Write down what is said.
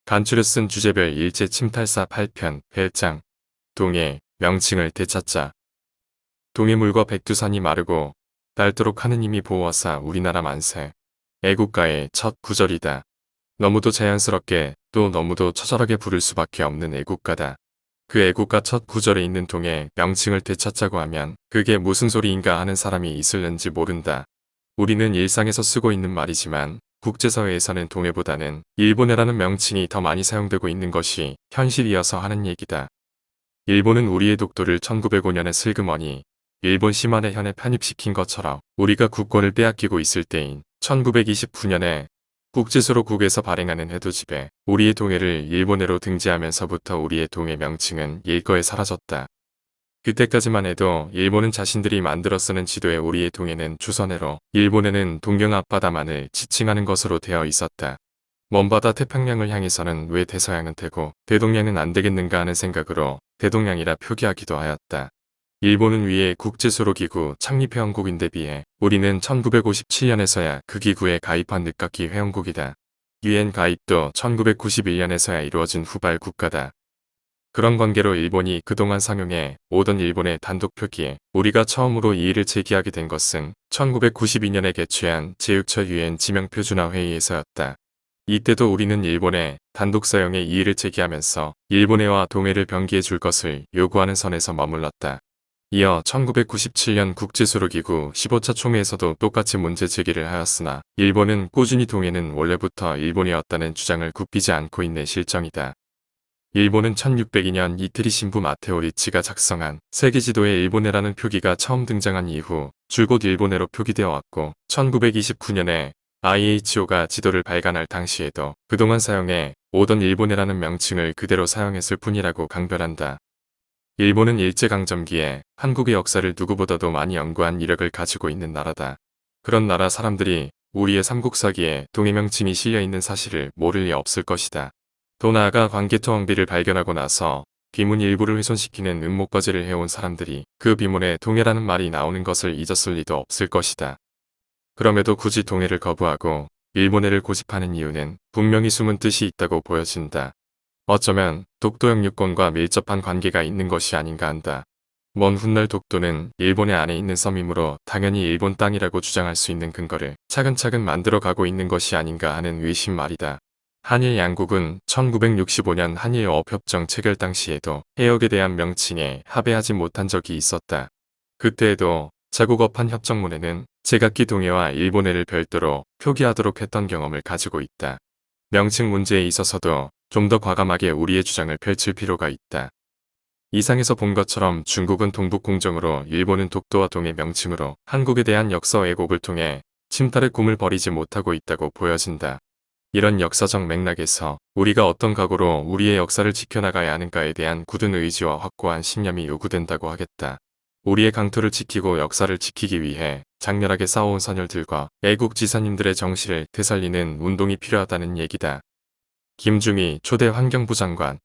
간추려 쓴 주제별 일제 침탈사 8편 별장 동해 명칭을 되찾자. 동해물과 백두산이 마르고 닳도록 하느님이 보호하사 우리나라 만세. 애국가의 첫 구절이다. 너무도 자연스럽게 또 너무도 처절하게 부를 수밖에 없는 애국가다. 그 애국가 첫 구절에 있는 동해 명칭을 되찾자고 하면 그게 무슨 소리인가 하는 사람이 있을는지 모른다. 우리는 일상에서 쓰고 있는 말이지만 국제사회에서는 동해보다는 일본해라는 명칭이 더 많이 사용되고 있는 것이 현실이어서 하는 얘기다. 일본은 우리의 독도를 1905년에 슬그머니 일본 시마네현에 편입시킨 것처럼 우리가 국권을 빼앗기고 있을 때인 1929년에 국제수로국에서 발행하는 해도집에 우리의 동해를 일본해로 등재하면서부터 우리의 동해 명칭은 일거에 사라졌다. 그때까지만 해도 일본은 자신들이 만들어 쓰는 지도에 우리의 동해는 조선해로 일본해는 동경 앞바다만을 지칭하는 것으로 되어 있었다. 먼바다 태평양을 향해서는 왜 대서양은 되고 대동양은 안 되겠는가 하는 생각으로 대동양이라 표기하기도 하였다. 일본은 위에 국제수로기구 창립회원국인데 비해 우리는 1957년에서야 그 기구에 가입한 늦깎이 회원국이다. UN 가입도 1991년에서야 이루어진 후발 국가다. 그런 관계로 일본이 그동안 상용해 오던 일본의 단독 표기에 우리가 처음으로 이의를 제기하게 된 것은 1992년에 개최한 제6차 UN 지명표준화 회의에서였다. 이때도 우리는 일본의 단독 사용에 이의를 제기하면서 일본해와 동해를 병기해 줄 것을 요구하는 선에서 머물렀다. 이어 1997년 국제수로기구 15차 총회에서도 똑같이 문제 제기를 하였으나 일본은 꾸준히 동해는 원래부터 일본이었다는 주장을 굽히지 않고 있는 실정이다. 일본은 1602년 이태리 신부 마테오 리치가 작성한 세계지도에 일본해라는 표기가 처음 등장한 이후 줄곧 일본해로 표기되어 왔고 1929년에 IHO가 지도를 발간할 당시에도 그동안 사용해 오던 일본해라는 명칭을 그대로 사용했을 뿐이라고 강변한다. 일본은 일제강점기에 한국의 역사를 누구보다도 많이 연구한 이력을 가지고 있는 나라다. 그런 나라 사람들이 우리의 삼국사기에 동해 명칭이 실려있는 사실을 모를 리 없을 것이다. 더 나아가 광개토왕비를 발견하고 나서 비문 일부를 훼손시키는 음모거지를 해온 사람들이 그 비문에 동해라는 말이 나오는 것을 잊었을 리도 없을 것이다. 그럼에도 굳이 동해를 거부하고 일본해를 고집하는 이유는 분명히 숨은 뜻이 있다고 보여진다. 어쩌면 독도 영유권과 밀접한 관계가 있는 것이 아닌가 한다. 먼 훗날 독도는 일본의 안에 있는 섬이므로 당연히 일본 땅이라고 주장할 수 있는 근거를 차근차근 만들어가고 있는 것이 아닌가 하는 의심 말이다. 한일 양국은 1965년 한일어업협정 체결 당시에도 해역에 대한 명칭에 합의하지 못한 적이 있었다. 그때에도 자국어판 협정문에는 제각기 동해와 일본해를 별도로 표기하도록 했던 경험을 가지고 있다. 명칭 문제에 있어서도 좀 더 과감하게 우리의 주장을 펼칠 필요가 있다. 이상에서 본 것처럼 중국은 동북공정으로 일본은 독도와 동해 명칭으로 한국에 대한 역사 왜곡을 통해 침탈의 꿈을 버리지 못하고 있다고 보여진다. 이런 역사적 맥락에서 우리가 어떤 각오로 우리의 역사를 지켜나가야 하는가에 대한 굳은 의지와 확고한 신념이 요구된다고 하겠다. 우리의 강토를 지키고 역사를 지키기 위해 장렬하게 싸워온 선열들과 애국 지사님들의 정신을 되살리는 운동이 필요하다는 얘기다. 김중희 초대 환경부 장관